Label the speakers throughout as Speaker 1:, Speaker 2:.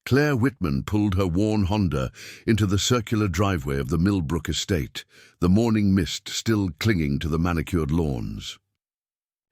Speaker 1: Claire Whitman pulled her worn Honda into the circular driveway of the Millbrook estate, the morning mist still clinging to the manicured lawns.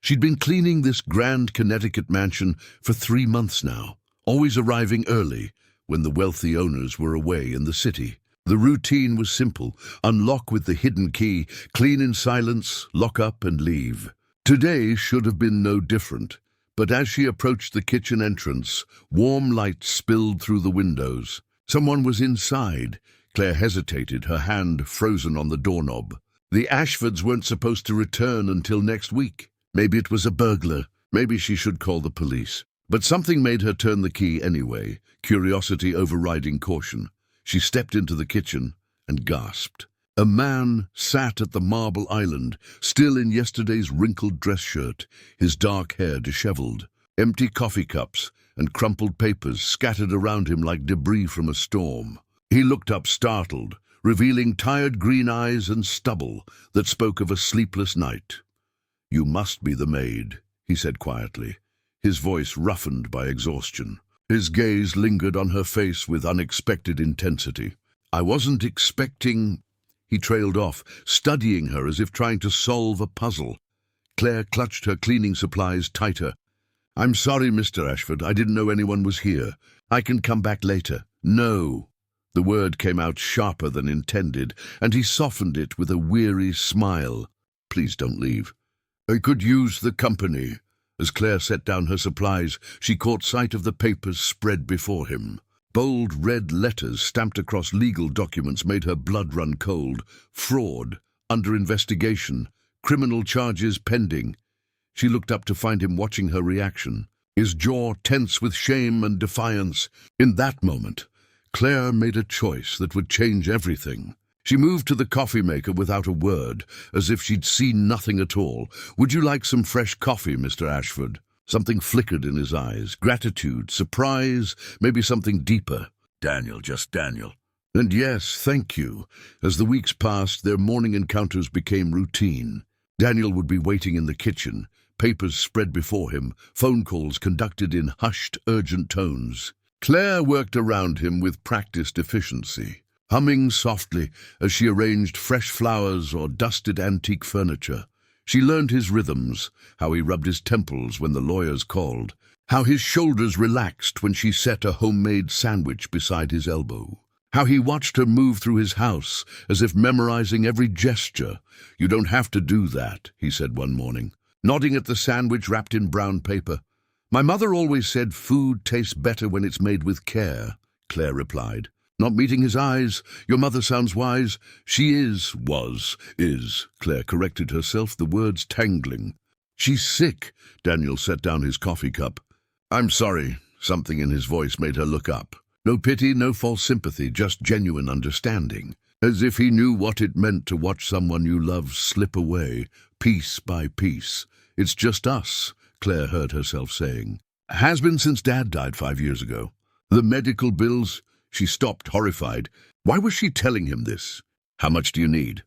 Speaker 1: She'd been cleaning this grand Connecticut mansion for 3 months now, always arriving early when the wealthy owners were away in the city. The routine was simple: unlock with the hidden key, clean in silence, lock up and leave. Today should have been no different. But as she approached the kitchen entrance, warm light spilled through the windows. Someone was inside. Claire hesitated, her hand frozen on the doorknob. The Ashfords weren't supposed to return until next week. Maybe it was a burglar. Maybe she should call the police. But something made her turn the key anyway, curiosity overriding caution. She stepped into the kitchen and gasped. A man sat at the marble island, still in yesterday's wrinkled dress shirt, his dark hair disheveled. Empty coffee cups and crumpled papers scattered around him like debris from a storm. He looked up startled, revealing tired green eyes and stubble that spoke of a sleepless night. "You must be the maid," he said quietly, his voice roughened by exhaustion. His gaze lingered on her face with unexpected intensity. "I wasn't expecting—" He trailed off, studying her as if trying to solve a puzzle. Claire clutched her cleaning supplies tighter. "I'm sorry, Mr. Ashford. I didn't know anyone was here. I can come back later." "No." The word came out sharper than intended, and he softened it with a weary smile. "Please don't leave. I could use the company." As Claire set down her supplies, she caught sight of the papers spread before him. Bold red letters stamped across legal documents made her blood run cold. Fraud, under investigation, criminal charges pending. She looked up to find him watching her reaction, his jaw tense with shame and defiance. In that moment, Claire made a choice that would change everything. She moved to the coffee maker without a word, as if she'd seen nothing at all. "Would you like some fresh coffee, Mr. Ashford?" Something flickered in his eyes. Gratitude, surprise, maybe something deeper. "Daniel, just Daniel." And yes, thank you. As the weeks passed, their morning encounters became routine. Daniel would be waiting in the kitchen, papers spread before him, phone calls conducted in hushed, urgent tones. Claire worked around him with practiced efficiency, humming softly as she arranged fresh flowers or dusted antique furniture. She learned his rhythms, how he rubbed his temples when the lawyers called, how his shoulders relaxed when she set a homemade sandwich beside his elbow, how he watched her move through his house as if memorizing every gesture. "You don't have to do that," he said one morning, nodding at the sandwich wrapped in brown paper. "My mother always said food tastes better when it's made with care," Claire replied. Not meeting his eyes. "Your mother sounds wise." "She is, was, is," Claire corrected herself, the words tangling. "She's sick." Daniel set down his coffee cup. "I'm sorry." Something in his voice made her look up. No pity, no false sympathy, just genuine understanding. As if he knew what it meant to watch someone you love slip away, piece by piece. "It's just us," Claire heard herself saying. "Has been since Dad died 5 years ago. The medical bills—" She stopped, horrified. Why was she telling him this? "How much do you need?"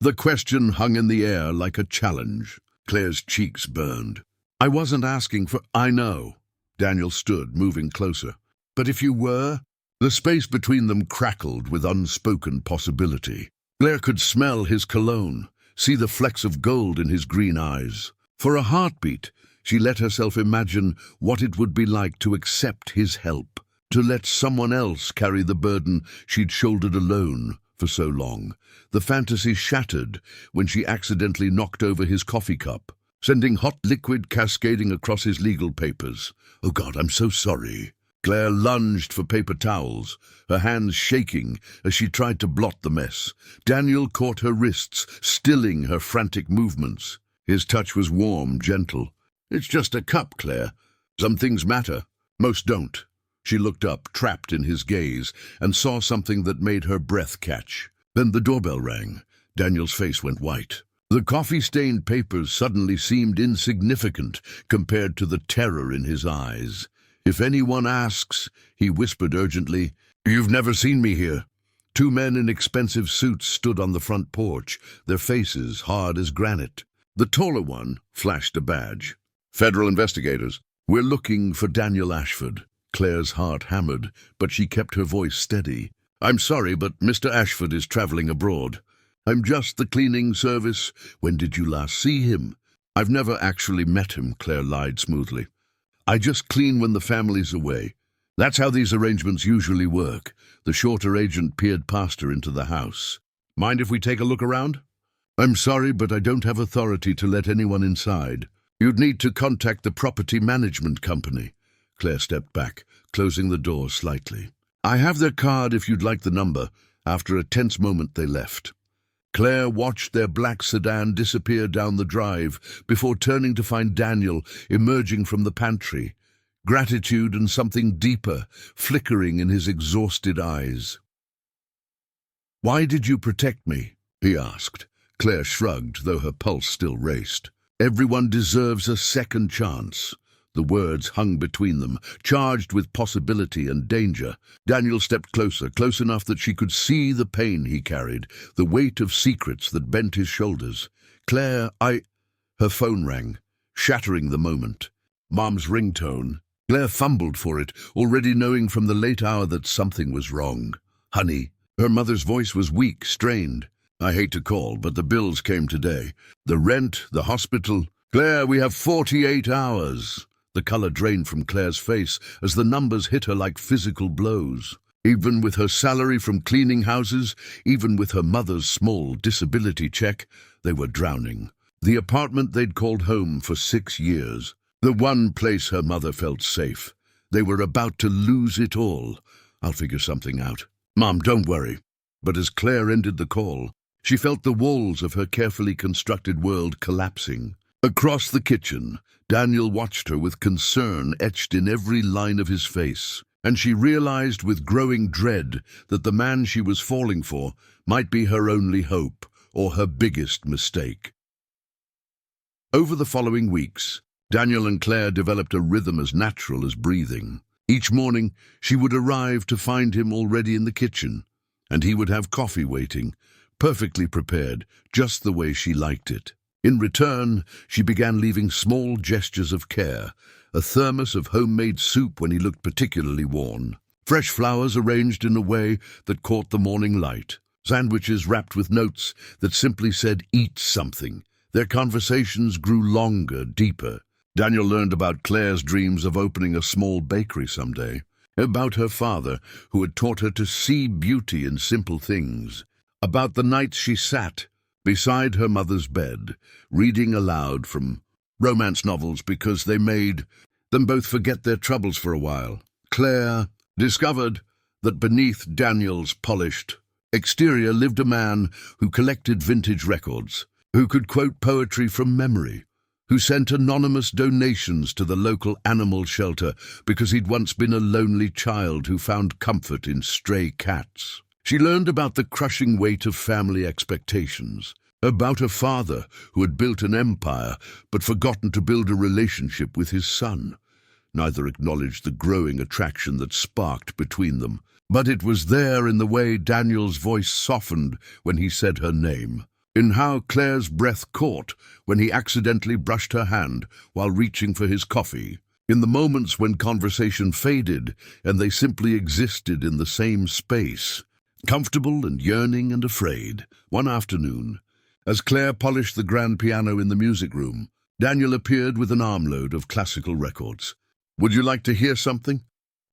Speaker 1: The question hung in the air like a challenge. Claire's cheeks burned. "I wasn't asking for—" "I know." Daniel stood, moving closer. "But if you were—" The space between them crackled with unspoken possibility. Claire could smell his cologne, see the flecks of gold in his green eyes. For a heartbeat, she let herself imagine what it would be like to accept his help, to let someone else carry the burden she'd shouldered alone for so long. The fantasy shattered when she accidentally knocked over his coffee cup, sending hot liquid cascading across his legal papers. "Oh God, I'm so sorry." Claire lunged for paper towels, her hands shaking as she tried to blot the mess. Daniel caught her wrists, stilling her frantic movements. His touch was warm, gentle. "It's just a cup, Claire. Some things matter. Most don't." She looked up, trapped in his gaze, and saw something that made her breath catch. Then the doorbell rang. Daniel's face went white. The coffee-stained papers suddenly seemed insignificant compared to the terror in his eyes. "If anyone asks," he whispered urgently, "you've never seen me here." 2 men in expensive suits stood on the front porch, their faces hard as granite. The taller one flashed a badge. "Federal investigators. We're looking for Daniel Ashford." Claire's heart hammered, but she kept her voice steady. "I'm sorry, but Mr. Ashford is traveling abroad. I'm just the cleaning service. When did you last see him?" "I've never actually met him," Claire lied smoothly. "I just clean when the family's away. That's how these arrangements usually work." The shorter agent peered past her into the house. "Mind if we take a look around?" "I'm sorry, but I don't have authority to let anyone inside. You'd need to contact the property management company." Claire stepped back, closing the door slightly. "I have their card if you'd like the number." After a tense moment, they left. Claire watched their black sedan disappear down the drive before turning to find Daniel emerging from the pantry, gratitude and something deeper flickering in his exhausted eyes. "Why did you protect me?" he asked. Claire shrugged, though her pulse still raced. "Everyone deserves a second chance." The words hung between them, charged with possibility and danger. Daniel stepped closer, close enough that she could see the pain he carried, the weight of secrets that bent his shoulders. "Claire, Her phone rang, shattering the moment. Mom's ringtone. Claire fumbled for it, already knowing from the late hour that something was wrong. "Honey." Her mother's voice was weak, strained. "I hate to call, but the bills came today. The rent, the hospital." "Claire, we have 48 hours." The color drained from Claire's face as the numbers hit her like physical blows. Even with her salary from cleaning houses, even with her mother's small disability check, they were drowning. The apartment they'd called home for 6 years. The one place her mother felt safe. They were about to lose it all. "I'll figure something out." "Mom, don't worry." But as Claire ended the call, she felt the walls of her carefully constructed world collapsing. Across the kitchen, Daniel watched her with concern etched in every line of his face, and she realized with growing dread that the man she was falling for might be her only hope, or her biggest mistake. Over the following weeks, Daniel and Claire developed a rhythm as natural as breathing. Each morning, she would arrive to find him already in the kitchen, and he would have coffee waiting, perfectly prepared, just the way she liked it. In return, she began leaving small gestures of care, a thermos of homemade soup when he looked particularly worn, fresh flowers arranged in a way that caught the morning light, sandwiches wrapped with notes that simply said, "Eat something." Their conversations grew longer, deeper. Daniel learned about Claire's dreams of opening a small bakery someday, about her father who had taught her to see beauty in simple things, about the nights she sat beside her mother's bed, reading aloud from romance novels because they made them both forget their troubles for a while. Claire discovered that beneath Daniel's polished exterior lived a man who collected vintage records, who could quote poetry from memory, who sent anonymous donations to the local animal shelter because he'd once been a lonely child who found comfort in stray cats. She learned about the crushing weight of family expectations, about her father who had built an empire but forgotten to build a relationship with his son. Neither acknowledged the growing attraction that sparked between them, but it was there in the way Daniel's voice softened when he said her name, in how Claire's breath caught when he accidentally brushed her hand while reaching for his coffee, in the moments when conversation faded and they simply existed in the same space, comfortable and yearning and afraid. One afternoon, as Claire polished the grand piano in the music room, Daniel appeared with an armload of classical records. "Would you like to hear something?"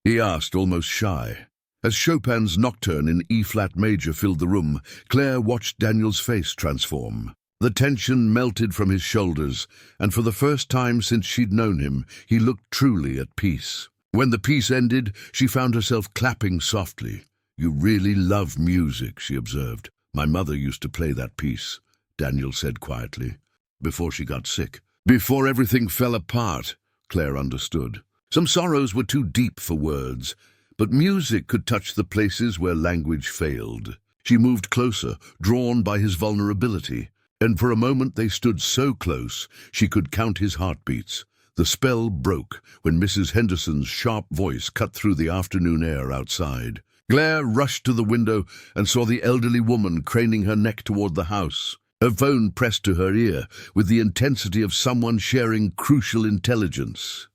Speaker 1: he asked, almost shy. As Chopin's Nocturne in E-flat major filled the room, Claire watched Daniel's face transform. The tension melted from his shoulders, and for the first time since she'd known him, he looked truly at peace. When the piece ended, she found herself clapping softly. "You really love music," she observed. "My mother used to play that piece," Daniel said quietly, "before she got sick. Before everything fell apart." Claire understood. Some sorrows were too deep for words, but music could touch the places where language failed. She moved closer, drawn by his vulnerability, and for a moment they stood so close she could count his heartbeats. The spell broke when Mrs. Henderson's sharp voice cut through the afternoon air outside. Claire rushed to the window and saw the elderly woman craning her neck toward the house, her phone pressed to her ear with the intensity of someone sharing crucial intelligence.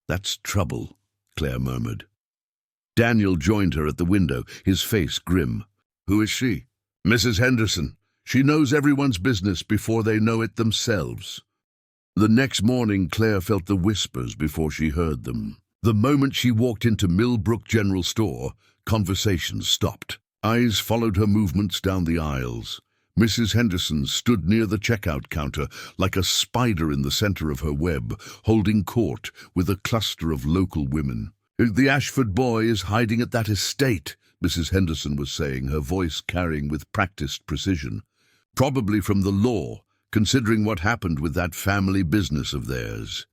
Speaker 1: "That's trouble," Claire murmured. Daniel joined her at the window, his face grim. "Who is she?" "Mrs. Henderson. She knows everyone's business before they know it themselves." The next morning, Claire felt the whispers before she heard them. The moment she walked into Millbrook General Store, conversations stopped. Eyes followed her movements down the aisles. Mrs. Henderson stood near the checkout counter like a spider in the center of her web, holding court with a cluster of local women. "The Ashford boy is hiding at that estate," Mrs. Henderson was saying, her voice carrying with practiced precision. "Probably from the law, considering what happened with that family business of theirs."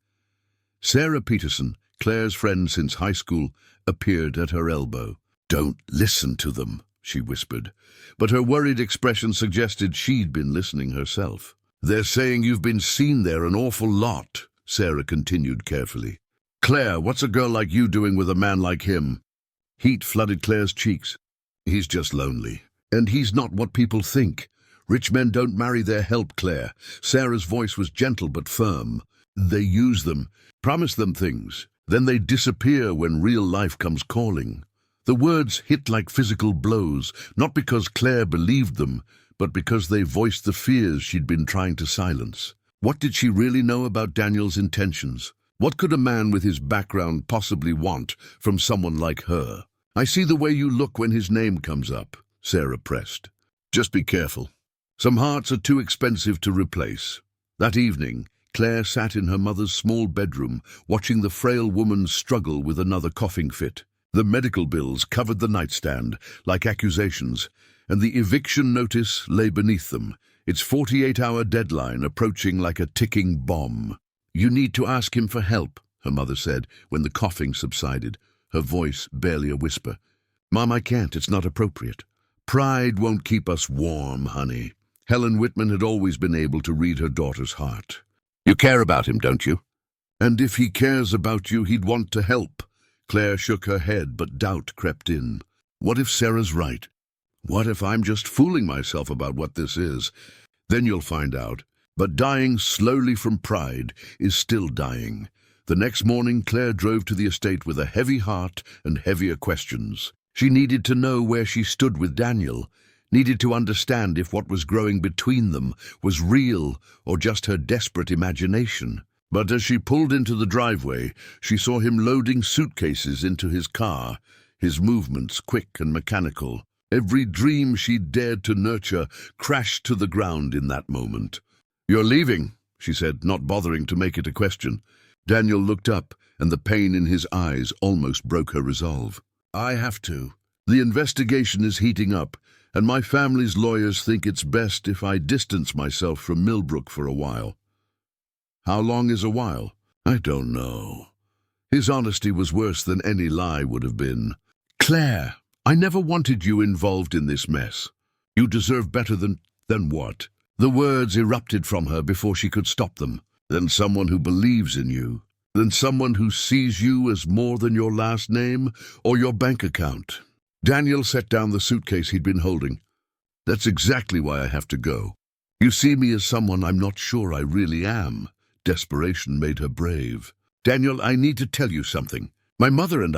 Speaker 1: Sarah Peterson, Claire's friend since high school, appeared at her elbow. "Don't listen to them," she whispered, but her worried expression suggested she'd been listening herself. "They're saying you've been seen there an awful lot," Sarah continued carefully. "Claire, what's a girl like you doing with a man like him?" Heat flooded Claire's cheeks. "He's just lonely. And he's not what people think. Rich men don't marry their help, Claire." Sarah's voice was gentle but firm. "They use them, promise them things. Then they disappear when real life comes calling." The words hit like physical blows, not because Claire believed them, but because they voiced the fears she'd been trying to silence. What did she really know about Daniel's intentions? What could a man with his background possibly want from someone like her? "I see the way you look when his name comes up," Sarah pressed. "Just be careful. Some hearts are too expensive to replace." That evening, Claire sat in her mother's small bedroom, watching the frail woman struggle with another coughing fit. The medical bills covered the nightstand like accusations, and the eviction notice lay beneath them, its 48-hour deadline approaching like a ticking bomb. "You need to ask him for help," her mother said when the coughing subsided, her voice barely a whisper. "Mom, I can't. It's not appropriate." "Pride won't keep us warm, honey." Helen Whitman had always been able to read her daughter's heart. "You care about him, don't you?" "And if he cares about you, he'd want to help." Claire shook her head, but doubt crept in. What if Sarah's right? What if I'm just fooling myself about what this is? Then you'll find out. But dying slowly from pride is still dying. The next morning, Claire drove to the estate with a heavy heart and heavier questions. She needed to know where she stood with Daniel, needed to understand if what was growing between them was real or just her desperate imagination. But as she pulled into the driveway, she saw him loading suitcases into his car, his movements quick and mechanical. Every dream she'd dared to nurture crashed to the ground in that moment. "You're leaving," she said, not bothering to make it a question. Daniel looked up, and the pain in his eyes almost broke her resolve. "I have to. The investigation is heating up, and my family's lawyers think it's best if I distance myself from Millbrook for a while." "How long is a while?" "I don't know." His honesty was worse than any lie would have been. "Claire, I never wanted you involved in this mess. You deserve better than what?" The words erupted from her before she could stop them. "Than someone who believes in you. Than someone who sees you as more than your last name or your bank account." Daniel set down the suitcase he'd been holding. "That's exactly why I have to go. You see me as someone I'm not sure I really am." Desperation made her brave. "Daniel, I need to tell you something. My mother and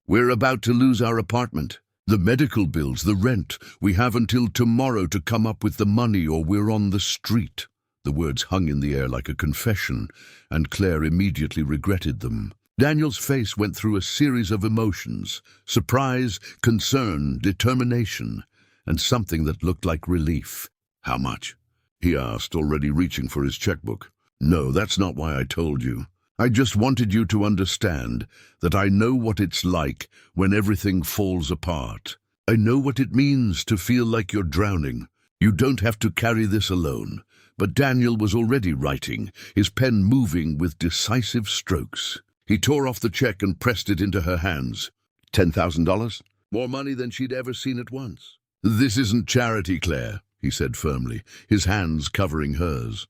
Speaker 1: we're about to lose our apartment. The medical bills, the rent. We have until tomorrow to come up with the money or we're on the street." The words hung in the air like a confession, and Claire immediately regretted them. Daniel's face went through a series of emotions: surprise, concern, determination, and something that looked like relief. "How much?" he asked, already reaching for his checkbook. "No, that's not why I told you. I just wanted you to understand that I know what it's like when everything falls apart. I know what it means to feel like you're drowning. You don't have to carry this alone." But Daniel was already writing, his pen moving with decisive strokes. He tore off the check and pressed it into her hands. $10,000? More money than she'd ever seen at once. "This isn't charity, Claire," he said firmly, his hands covering hers.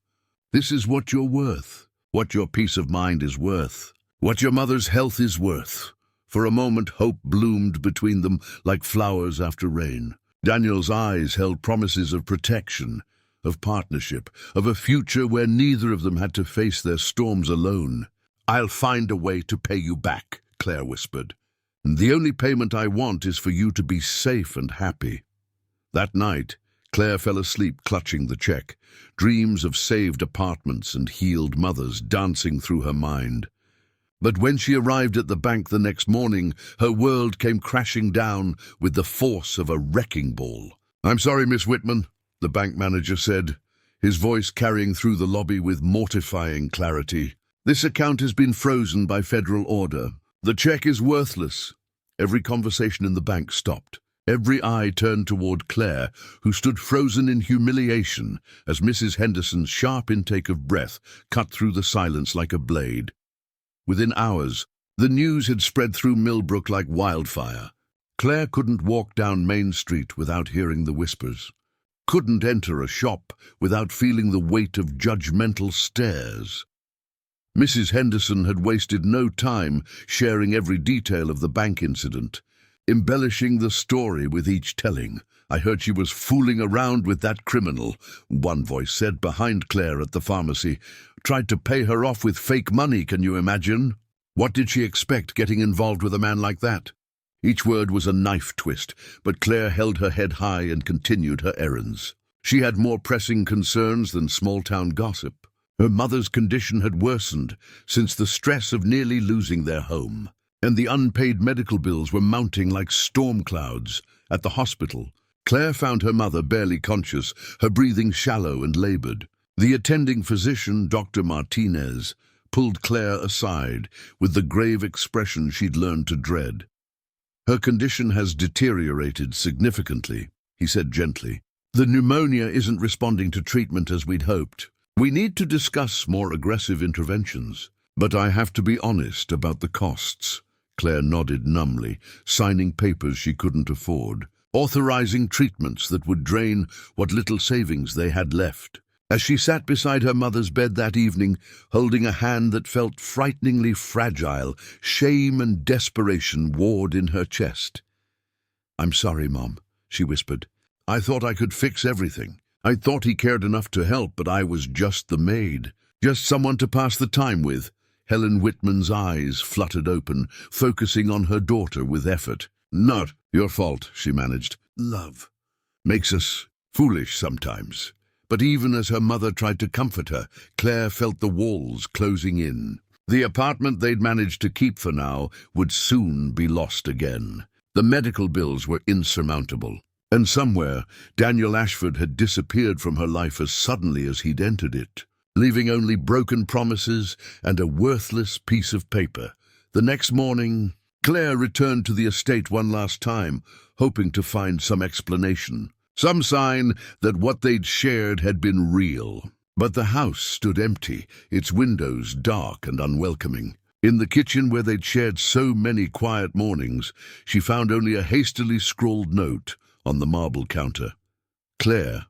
Speaker 1: "This is what you're worth, what your peace of mind is worth, what your mother's health is worth." For a moment, hope bloomed between them like flowers after rain. Daniel's eyes held promises of protection, of partnership, of a future where neither of them had to face their storms alone. "I'll find a way to pay you back," Claire whispered. "The only payment I want is for you to be safe and happy." That night, Claire fell asleep clutching the check, dreams of saved apartments and healed mothers dancing through her mind. But when she arrived at the bank the next morning, her world came crashing down with the force of a wrecking ball. "I'm sorry, Miss Whitman," the bank manager said, his voice carrying through the lobby with mortifying clarity. "This account has been frozen by federal order. The check is worthless." Every conversation in the bank stopped. Every eye turned toward Claire, who stood frozen in humiliation as Mrs. Henderson's sharp intake of breath cut through the silence like a blade. Within hours, the news had spread through Millbrook like wildfire. Claire couldn't walk down Main Street without hearing the whispers, couldn't enter a shop without feeling the weight of judgmental stares. Mrs. Henderson had wasted no time sharing every detail of the bank incident, embellishing the story with each telling. "I heard she was fooling around with that criminal," one voice said behind Claire at the pharmacy. "Tried to pay her off with fake money, can you imagine? What did she expect getting involved with a man like that?" Each word was a knife twist, but Claire held her head high and continued her errands. She had more pressing concerns than small-town gossip. Her mother's condition had worsened since the stress of nearly losing their home, and the unpaid medical bills were mounting like storm clouds. At the hospital, Claire found her mother barely conscious, her breathing shallow and labored. The attending physician, Dr. Martinez, pulled Claire aside with the grave expression she'd learned to dread. "Her condition has deteriorated significantly," he said gently. "The pneumonia isn't responding to treatment as we'd hoped. We need to discuss more aggressive interventions, but I have to be honest about the costs." Claire nodded numbly, signing papers she couldn't afford, authorizing treatments that would drain what little savings they had left. As she sat beside her mother's bed that evening, holding a hand that felt frighteningly fragile, shame and desperation warred in her chest. "I'm sorry, Mom," she whispered. "I thought I could fix everything. I thought he cared enough to help, but I was just the maid, just someone to pass the time with." Helen Whitman's eyes fluttered open, focusing on her daughter with effort. "Not your fault," she managed. "Love makes us foolish sometimes." But even as her mother tried to comfort her, Claire felt the walls closing in. The apartment they'd managed to keep for now would soon be lost again. The medical bills were insurmountable. And somewhere, Daniel Ashford had disappeared from her life as suddenly as he'd entered it, leaving only broken promises and a worthless piece of paper. The next morning, Claire returned to the estate one last time, hoping to find some explanation, some sign that what they'd shared had been real. But the house stood empty, its windows dark and unwelcoming. In the kitchen where they'd shared so many quiet mornings, she found only a hastily scrawled note on the marble counter. "Claire,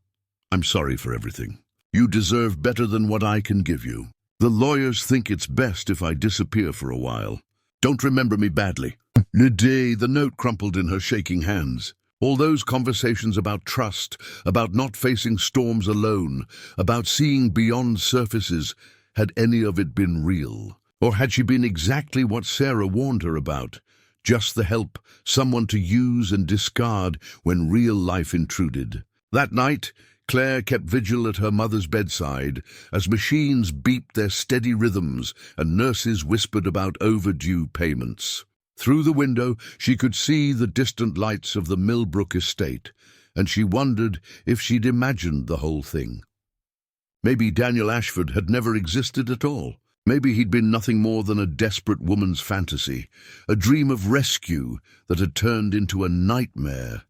Speaker 1: I'm sorry for everything. You deserve better than what I can give you. The lawyers think it's best if I disappear for a while. Don't remember me badly." The note crumpled in her shaking hands. All those conversations about trust, about not facing storms alone, about seeing beyond surfaces, had any of it been real? Or had she been exactly what Sarah warned her about? Just the help, someone to use and discard when real life intruded. That night, Claire kept vigil at her mother's bedside as machines beeped their steady rhythms and nurses whispered about overdue payments. Through the window, she could see the distant lights of the Millbrook estate, and she wondered if she'd imagined the whole thing. Maybe Daniel Ashford had never existed at all. Maybe he'd been nothing more than a desperate woman's fantasy, a dream of rescue that had turned into a nightmare.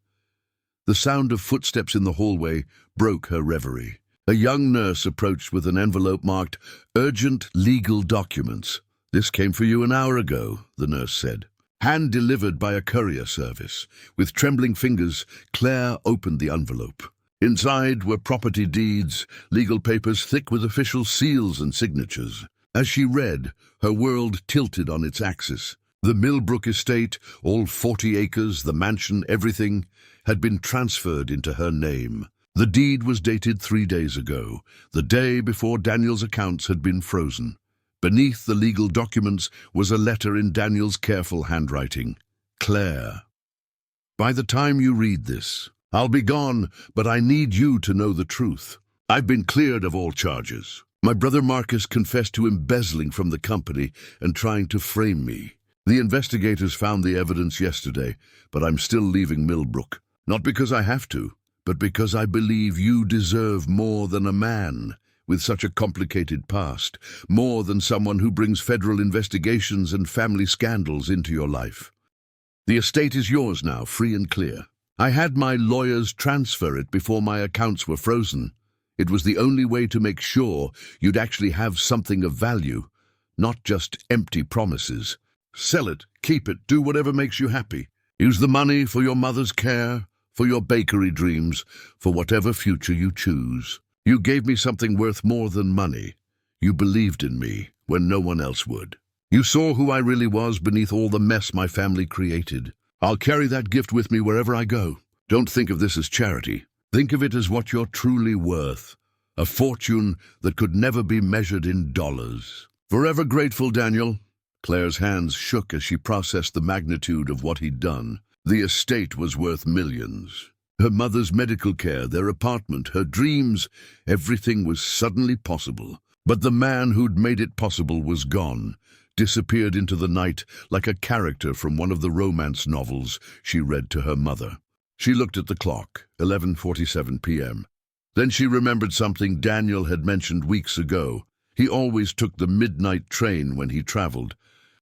Speaker 1: The sound of footsteps in the hallway broke her reverie. A young nurse approached with an envelope marked "Urgent Legal Documents." "This came for you an hour ago," the nurse said. Hand-delivered by a courier service. With trembling fingers, Claire opened the envelope. Inside were property deeds, legal papers thick with official seals and signatures. As she read, her world tilted on its axis. The Millbrook estate, all 40 acres, the mansion, everything, had been transferred into her name. The deed was dated 3 days ago, the day before Daniel's accounts had been frozen. Beneath the legal documents was a letter in Daniel's careful handwriting. Claire, by the time you read this, I'll be gone, but I need you to know the truth. I've been cleared of all charges. My brother Marcus confessed to embezzling from the company and trying to frame me. The investigators found the evidence yesterday, but I'm still leaving Millbrook. Not because I have to, but because I believe you deserve more than a man with such a complicated past, more than someone who brings federal investigations and family scandals into your life. The estate is yours now, free and clear. I had my lawyers transfer it before my accounts were frozen. It was the only way to make sure you'd actually have something of value, not just empty promises. Sell it, keep it, do whatever makes you happy. Use the money for your mother's care, for your bakery dreams, for whatever future you choose. You gave me something worth more than money. You believed in me when no one else would. You saw who I really was beneath all the mess my family created. I'll carry that gift with me wherever I go. Don't think of this as charity. Think of it as what you're truly worth. A fortune that could never be measured in dollars. Forever grateful, Daniel. Claire's hands shook as she processed the magnitude of what he'd done. The estate was worth millions. Her mother's medical care, their apartment, her dreams, everything was suddenly possible. But the man who'd made it possible was gone, disappeared into the night like a character from one of the romance novels she read to her mother. She looked at the clock, 11:47 p.m. Then she remembered something Daniel had mentioned weeks ago. He always took the midnight train when he traveled.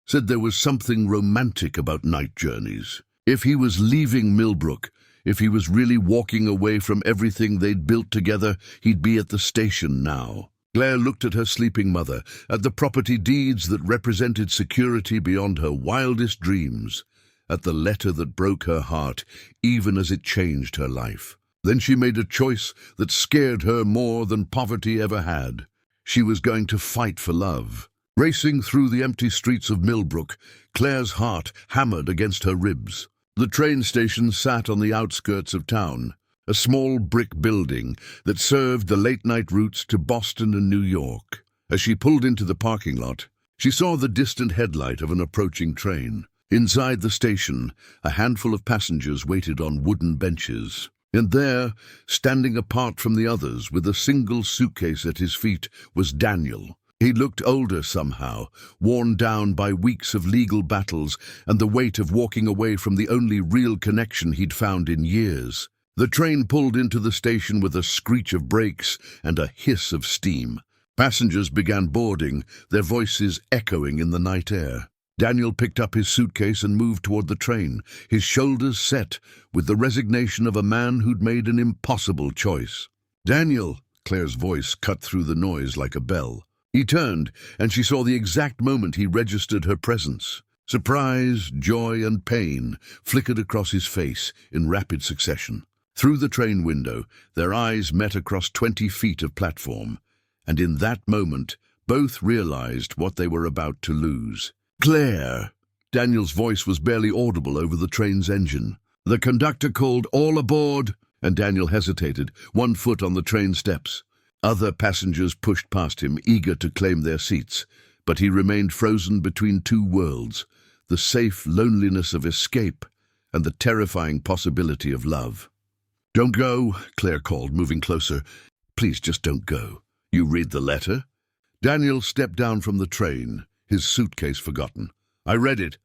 Speaker 1: Said there was something romantic about night journeys. If he was leaving Millbrook, if he was really walking away from everything they'd built together, he'd be at the station now. Claire looked at her sleeping mother, at the property deeds that represented security beyond her wildest dreams, at the letter that broke her heart, even as it changed her life. Then she made a choice that scared her more than poverty ever had. She was going to fight for love. Racing through the empty streets of Millbrook, Claire's heart hammered against her ribs. The train station sat on the outskirts of town, a small brick building that served the late-night routes to Boston and New York. As she pulled into the parking lot, she saw the distant headlight of an approaching train. Inside the station, a handful of passengers waited on wooden benches. And there, standing apart from the others with a single suitcase at his feet, was Daniel. He looked older somehow, worn down by weeks of legal battles and the weight of walking away from the only real connection he'd found in years. The train pulled into the station with a screech of brakes and a hiss of steam. Passengers began boarding, their voices echoing in the night air. Daniel picked up his suitcase and moved toward the train, his shoulders set with the resignation of a man who'd made an impossible choice. "Daniel," Claire's voice cut through the noise like a bell. He turned, and she saw the exact moment he registered her presence. Surprise, joy, and pain flickered across his face in rapid succession. Through the train window, their eyes met across 20 feet of platform, and in that moment, both realized what they were about to lose. "Claire!" Daniel's voice was barely audible over the train's engine. The conductor called, "All aboard!" and Daniel hesitated, one foot on the train steps. Other passengers pushed past him, eager to claim their seats, but he remained frozen between two worlds, the safe loneliness of escape and the terrifying possibility of love. "Don't go," Claire called, moving closer. "Please just don't go. You read the letter?" Daniel stepped down from the train, his suitcase forgotten. "I read it.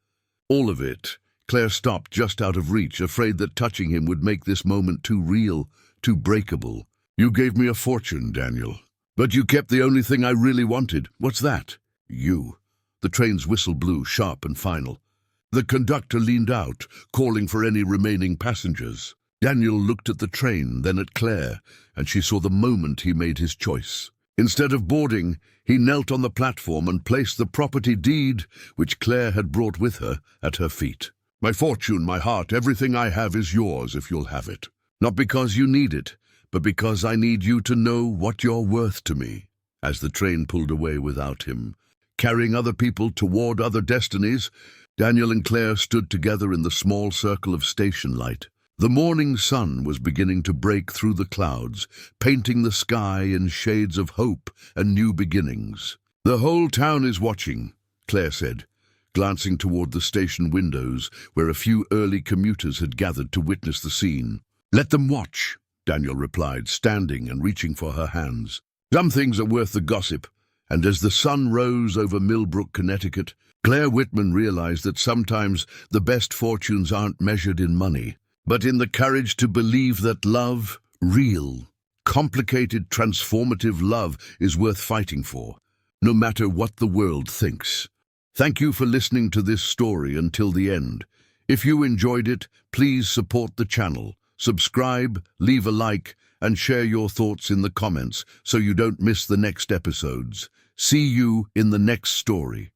Speaker 1: All of it." Claire stopped just out of reach, afraid that touching him would make this moment too real, too breakable. "You gave me a fortune, Daniel. But you kept the only thing I really wanted. What's that?" "You." The train's whistle blew, sharp and final. The conductor leaned out, calling for any remaining passengers. Daniel looked at the train, then at Claire, and she saw the moment he made his choice. Instead of boarding, he knelt on the platform and placed the property deed, which Claire had brought with her, at her feet. "My fortune, my heart, everything I have is yours if you'll have it. Not because you need it, but because I need you to know what you're worth to me." As the train pulled away without him, carrying other people toward other destinies, Daniel and Claire stood together in the small circle of station light. The morning sun was beginning to break through the clouds, painting the sky in shades of hope and new beginnings. "The whole town is watching," Claire said, glancing toward the station windows where a few early commuters had gathered to witness the scene. "Let them watch," Daniel replied, standing and reaching for her hands. "Some things are worth the gossip." And as the sun rose over Millbrook, Connecticut, Claire Whitman realized that sometimes the best fortunes aren't measured in money, but in the courage to believe that love, real, complicated, transformative love, is worth fighting for, no matter what the world thinks. Thank you for listening to this story until the end. If you enjoyed it, please support the channel, subscribe, leave a like, and share your thoughts in the comments so you don't miss the next episodes. See you in the next story.